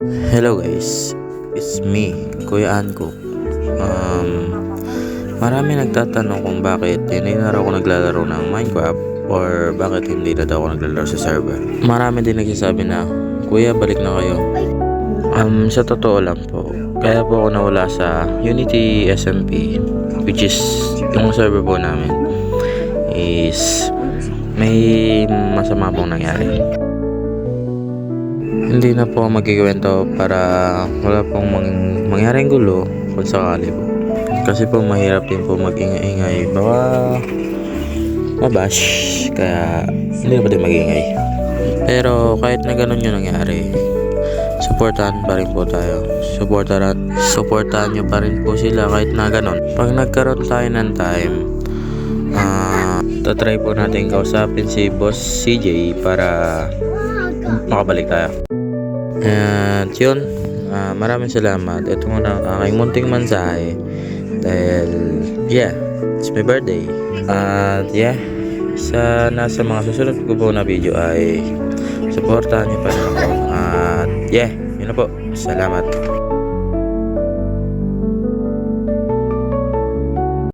Hello guys, it's me, Kuya Anko. Marami nagtatanong kung bakit hindi na raw ako naglalaro ng Minecraft or bakit hindi na daw ako naglalaro sa server. Marami din nagsasabi na, Kuya, balik na kayo. Sa totoo lang po, kaya po ako nawala sa Unity SMP, which is yung server po namin, is may masama pong nangyari. Hindi na po magikwento para wala pong mangyaring gulo kung sakali po. Kasi po mahirap din po mag-ingay-ingay. Baka mabash. Kaya hindi na pa din mag-ingay. Pero kahit na ganun yung nangyari, supportahan pa rin po tayo. Supportahan nyo pa rin po sila kahit na ganun. Pag nagkaroon tayo ng time, tatry po natin kausapin si Boss CJ para makabalik tayo. At yun, maraming salamat. Ito muna ang aking munting mensahe. Dahil, it's my birthday. At sa nasa mga susunod ko po na video ay supportahan niyo pa rin ako. At yun na po. Salamat.